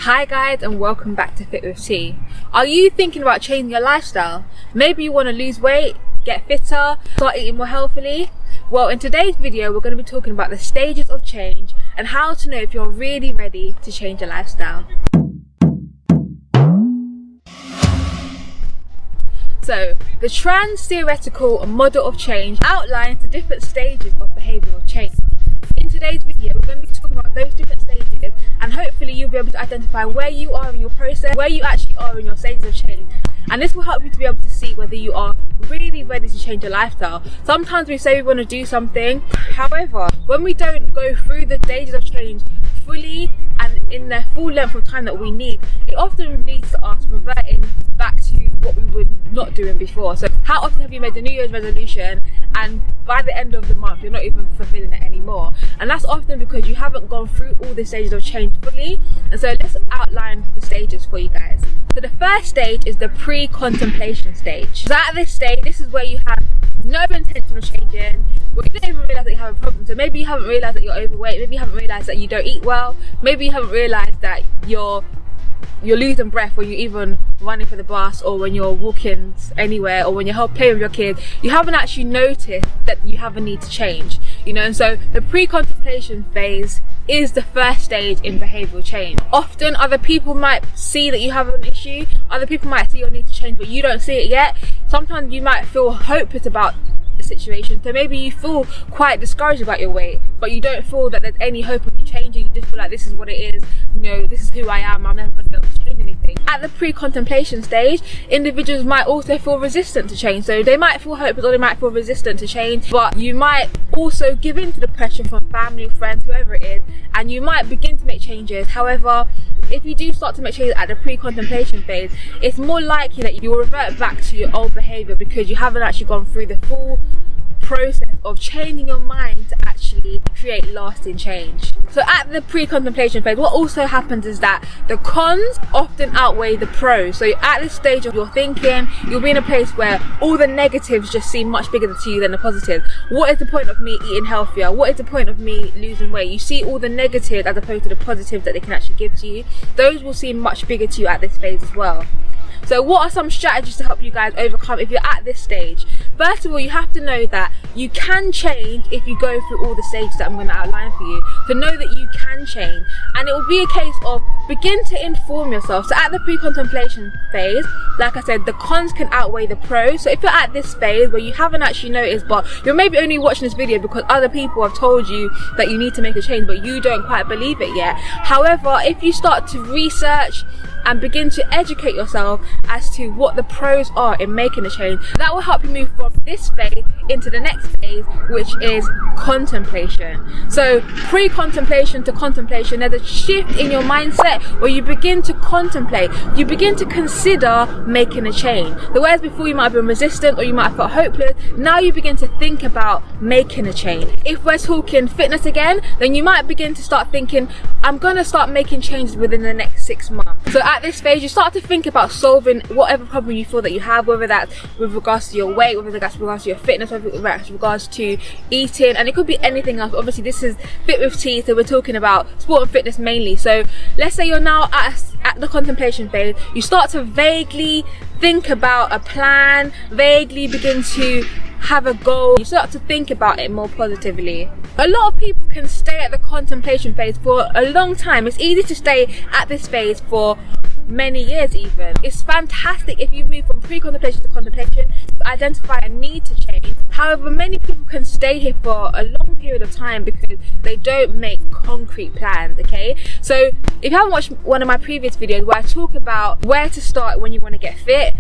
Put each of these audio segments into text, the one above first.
Hi guys, and welcome back to Fit with T. Are you thinking about changing your lifestyle? Maybe you want to lose weight, get fitter, start eating more healthily? Well, in today's video we're going to be talking about the stages of change and how to know if you're really ready to change your lifestyle. So, the Transtheoretical model of change outlines the different stages of behavioural change. In today's video we're going to be talking about those different stages, and hopefully you'll be able to identify where you are in your process, where you actually are in your stages of change, and this will help you to be able to see whether you are really ready to change your lifestyle. Sometimes we say we want to do something, however, when we don't go through the stages of change fully and in the full length of time that we need, it often leads to us reverting back to what we were not doing before. So how often have you made the New Year's resolution and by the end of the month you're not even fulfilling it anymore? And that's often because you haven't gone through all the stages of change fully. And so let's outline the stages for you guys. So the first stage is the pre-contemplation stage. So at this stage, this is where you have no intention of changing, where you don't even realise that you have a problem. So maybe you haven't realised that you're overweight, maybe you haven't realised that you don't eat well, maybe you haven't realised that you're losing breath when you're even running for the bus, or when you're walking anywhere, or when you're playing with your kids. You haven't actually noticed that you have a need to change, you know. And so the pre-contemplation phase is the first stage in behavioural change. Often other people might see that you have an issue, other people might see your need to change, but you don't see it yet. Sometimes you might feel hopeless about the situation, so maybe you feel quite discouraged about your weight, but you don't feel that there's any hope of you changing. You just feel like this is what it is, you know, this is who I am, I'm never going to be able to change anything. At the pre-contemplation stage, individuals might also feel resistant to change, so they might feel hopeless or they might feel resistant to change, but you might also give in to the pressure from family, friends, whoever it is, and you might begin to make changes. However, if you do start to make changes at the pre-contemplation phase, it's more likely that you'll revert back to your old behaviour because you haven't actually gone through the full process of changing your mind to actually create lasting change. So at the pre-contemplation phase, what also happens is that the cons often outweigh the pros. So at this stage of your thinking, you'll be in a place where all the negatives just seem much bigger to you than the positives. What is the point of me eating healthier? What is the point of me losing weight? You see all the negatives as opposed to the positives that they can actually give to you. Those will seem much bigger to you at this phase as well. So what are some strategies to help you guys overcome if you're at this stage? First of all, you have to know that you can change if you go through all the stages that I'm going to outline for you. To know that you can change, and it will be a case of begin to inform yourself. So at the pre-contemplation phase, like I said, the cons can outweigh the pros. So if you're at this phase where you haven't actually noticed, but you're maybe only watching this video because other people have told you that you need to make a change, but you don't quite believe it yet. However, if you start to research and begin to educate yourself as to what the pros are in making a change, that will help you move from this phase into the next phase, which is contemplation. So pre-contemplation to contemplation, there's a shift in your mindset where you begin to contemplate, you begin to consider making a change. The whereas before you might have been resistant or you might have felt hopeless, now you begin to think about making a change. If we're talking fitness again, then you might begin to start thinking, I'm going to start making changes within the next 6 months. So at this phase, you start to think about solving whatever problem you feel that you have, whether that's with regards to your weight, whether that's with regards to your fitness, whether that's with regards to eating, and it could be anything else. Obviously this is Fit with T, so we're talking about sport and fitness mainly. So let's say you're now at the contemplation phase, you start to vaguely think about a plan, vaguely begin to have a goal, you start to think about it more positively. A lot of people can stay at the contemplation phase for a long time. It's easy to stay at this phase for many years even. It's fantastic if you move from pre-contemplation to contemplation, to identify a need to change. However, many people can stay here for a long period of time because they don't make concrete plans, okay? So if you haven't watched one of my previous videos where I talk about where to start when you want to get fit,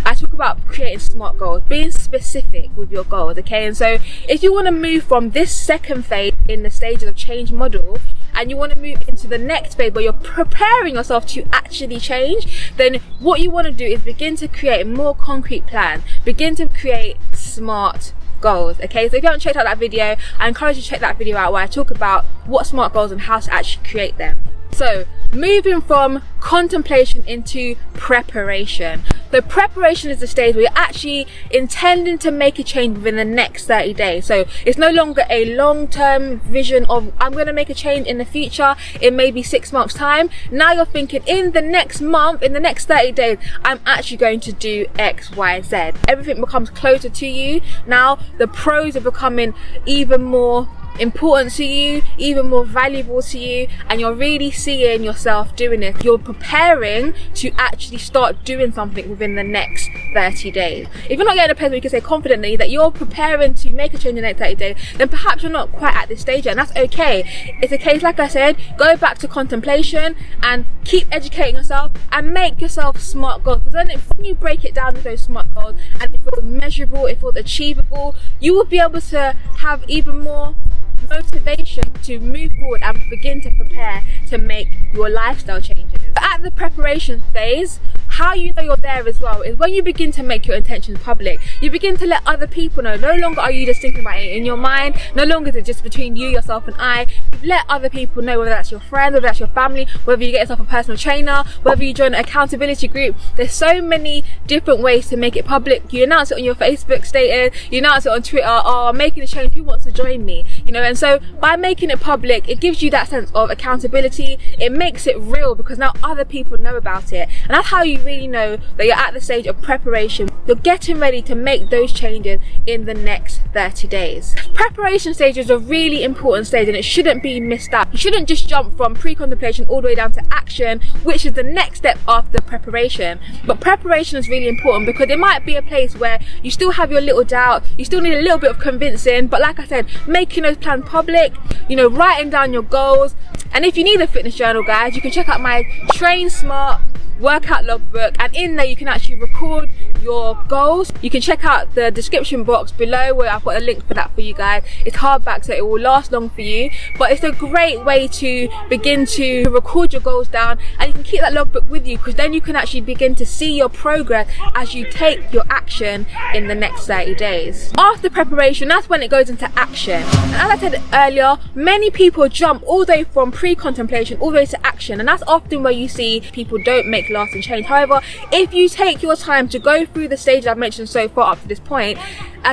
I talk about creating SMART goals, being specific with your goals, okay? And so if you want to move from this second phase in the stages of change model, and you want to move into the next phase where you're preparing yourself to actually change, then what you want to do is begin to create a more concrete plan, begin to create SMART goals, okay? So if you haven't checked out that video, I encourage you to check that video out where I talk about what SMART goals and how to actually create them. So moving from contemplation into preparation. So preparation is the stage where you're actually intending to make a change within the next 30 days. So it's no longer a long-term vision of I'm going to make a change in the future in maybe 6 months time. Now you're thinking in the next month, in the next 30 days, I'm actually going to do X, Y, Z. Everything becomes closer to you. Now the pros are becoming even more important to you, even more valuable to you, and you're really seeing yourself doing it. You're preparing to actually start doing something within the next 30 days. If you're not getting a place where you can say confidently that you're preparing to make a change in the next 30 days, then perhaps you're not quite at this stage yet, and that's okay. It's a case, like I said, go back to contemplation and keep educating yourself and make yourself smart goals, because then when you break it down to those smart goals and it feels measurable, it feels achievable, you will be able to have even more motivation to move forward and begin to prepare to make your lifestyle changes. At the preparation phase, how you know you're there as well is when you begin to make your intentions public. You begin to let other people know. No longer are you just thinking about it in your mind. No longer is it just between you, yourself and I. You've let other people know, whether that's your friends, whether that's your family, whether you get yourself a personal trainer, whether you join an accountability group. There's so many different ways to make it public. You announce it on your Facebook status, you announce it on Twitter, oh, I'm making a change, who wants to join me? You know, and so by making it public, it gives you that sense of accountability. It makes it real because now other people know about it. And that's how you really know that you're at the stage of preparation. You're getting ready to make those changes in the next 30 days. Preparation stage is a really important stage and it shouldn't be missed out. You shouldn't just jump from pre-contemplation all the way down to action, which is the next step after preparation. But preparation is really important because it might be a place where you still have your little doubt, you still need a little bit of convincing, but like I said, making those plans public, you know, writing down your goals. And if you need a fitness journal, guys, you can check out my Train Smart workout logbook, and in there you can actually record your goals. You can check out the description box below where I've got a link for that for you guys. It's hardback, so it will last long for you, but it's a great way to begin to record your goals down, and you can keep that logbook with you because then you can actually begin to see your progress as you take your action in the next 30 days. After preparation, that's when it goes into action. And as I said earlier, many people jump all the way from pre-contemplation all the way to action, and that's often where you see people don't make lasting change. However, if you take your time to go through the stages I've mentioned so far up to this point,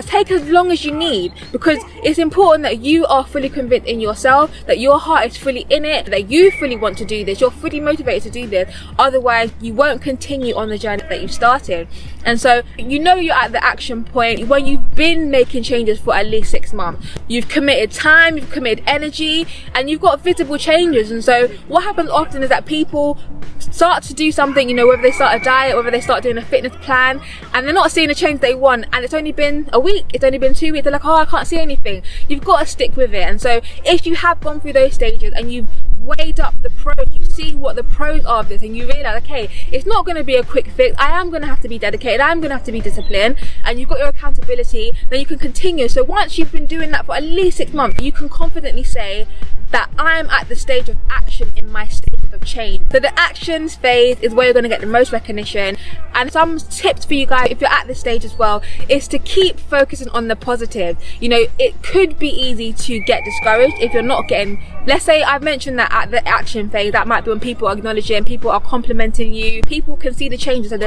take as long as you need, because it's important that you are fully convinced in yourself, that your heart is fully in it, that you fully want to do this, you're fully motivated to do this. Otherwise you won't continue on the journey that you've started. And so you know you're at the action point when you've been making changes for at least 6 months. You've committed time, you've committed energy, and you've got visible changes. And so what happens often is that people start to do something, you know, whether they start a diet, whether they start doing a fitness plan, and they're not seeing the change they want, and it's only been a week, it's only been 2 weeks, they're like, oh, I can't see anything. You've got to stick with it. And so if you have gone through those stages and you've weighed up the pros, you've seen what the pros are of this, and you realize, okay, it's not going to be a quick fix, I am going to have to be dedicated, I'm going to have to be disciplined, and you've got your accountability, then you can continue. So once you've been doing that for at least 6 months, you can confidently say that I'm at the stage of action in my stages of change. So the actions phase is where you're going to get the most recognition. And some tips for you guys, if you're at this stage as well, is to keep focusing on the positive. You know, it could be easy to get discouraged if you're not getting, let's say I've mentioned that at the action phase, that might be when people are acknowledging, people are complimenting you, people can see the changes that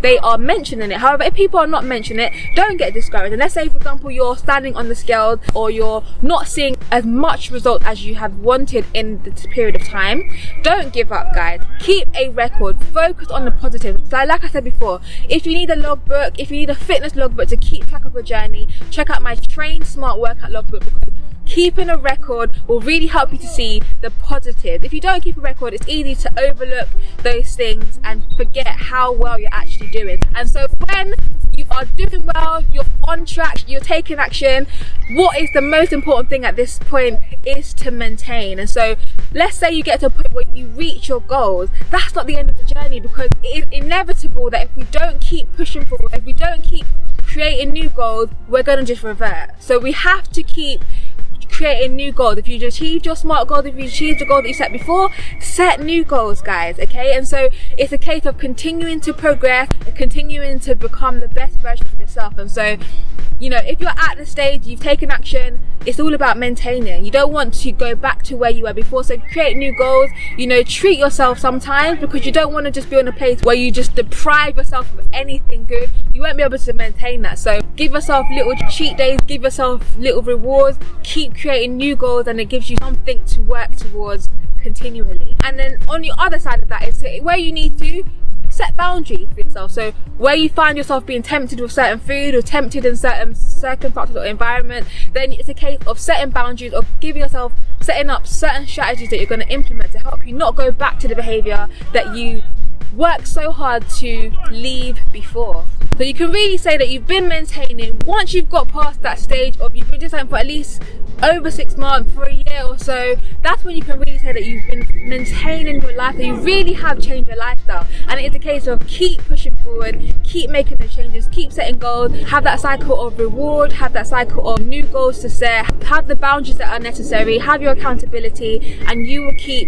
they are mentioning it. However, if people are not mentioning it, don't get discouraged. And let's say, for example, you're standing on the scales or you're not seeing as much result as you have wanted in this period of time, don't give up, guys. Keep a record, focus on the positive. So like I said before, if you need a logbook, if you need a fitness logbook to keep track of your journey, check out my Train Smart workout logbook, because keeping a record will really help you to see the positive. If you don't keep a record, it's easy to overlook those things and forget how well you're actually doing. And so when you are doing well, you're on track, you're taking action, what is the most important thing at this point is to maintain. And so let's say you get to a point where you reach your goals, that's not the end of the journey, because it is inevitable that if we don't keep pushing forward, if we don't keep creating new goals, we're going to just revert. So we have to keep creating new goals. If you achieved your SMART goals, if you achieved the goal that you set before, set new goals, guys, okay? And so it's a case of continuing to progress, continuing to become the best version of yourself. And so, you know, if you're at the stage, you've taken action, it's all about maintaining. You don't want to go back to where you were before. So create new goals, you know, treat yourself sometimes, because you don't want to just be in a place where you just deprive yourself of anything good. You won't be able to maintain that. So give yourself little cheat days, give yourself little rewards, keep creating new goals, and it gives you something to work towards continually. And then on the other side of that is where you need to set boundaries for yourself. So where you find yourself being tempted with certain food or tempted in certain circumstances or environment, then it's a case of setting boundaries, or setting up certain strategies that you're going to implement to help you not go back to the behavior that you worked so hard to leave before. So you can really say that you've been maintaining. Once you've got past that stage of you've been doing something for at least over 6 months, for a year or so, that's when you can really say that you've been maintaining your life, that you really have changed your lifestyle. And it's a case of keep pushing forward, keep making the changes, keep setting goals, have that cycle of reward, have that cycle of new goals to set, have the boundaries that are necessary, have your accountability, and you will keep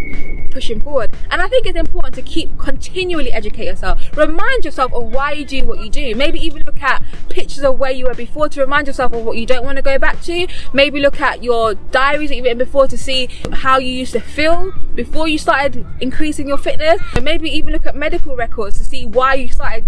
pushing forward. And I think it's important to keep continually educate yourself. Remind yourself of why you do what you do. Maybe even look at pictures of where you were before to remind yourself of what you don't want to go back to. Maybe look at your diaries that you've written before to see how you used to feel before you started increasing your fitness. And maybe even look at medical records to see why you started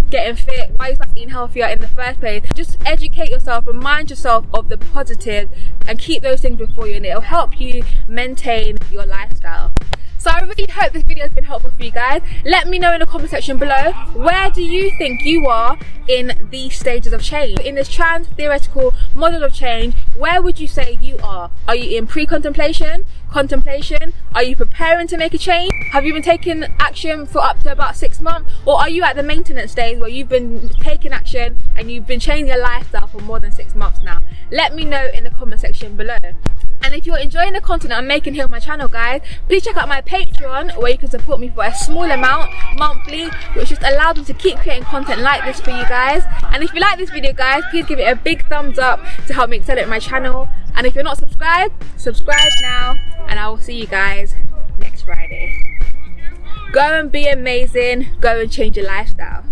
getting fit, why you started eating healthier in the first place. Just educate yourself, remind yourself of the positive, and keep those things before you, and it'll help you maintain your lifestyle. So I really hope this video has been helpful for you guys. Let me know in the comment section below, where do you think you are in these stages of change? In this trans-theoretical model of change, where would you say you are? Are you in pre-contemplation, contemplation? Are you preparing to make a change? Have you been taking action for up to about 6 months? Or are you at the maintenance stage where you've been taking action and you've been changing your lifestyle for more than 6 months now? Let me know in the comment section below. And if you're enjoying the content that I'm making here on my channel, guys, please check out my Patreon, where you can support me for a small amount monthly, which just allows me to keep creating content like this for you guys. And if you like this video, guys, please give it a big thumbs up to help me accelerate my channel. And if you're not subscribed, subscribe now, and I will see you guys next Friday. Go and be amazing. Go and change your lifestyle.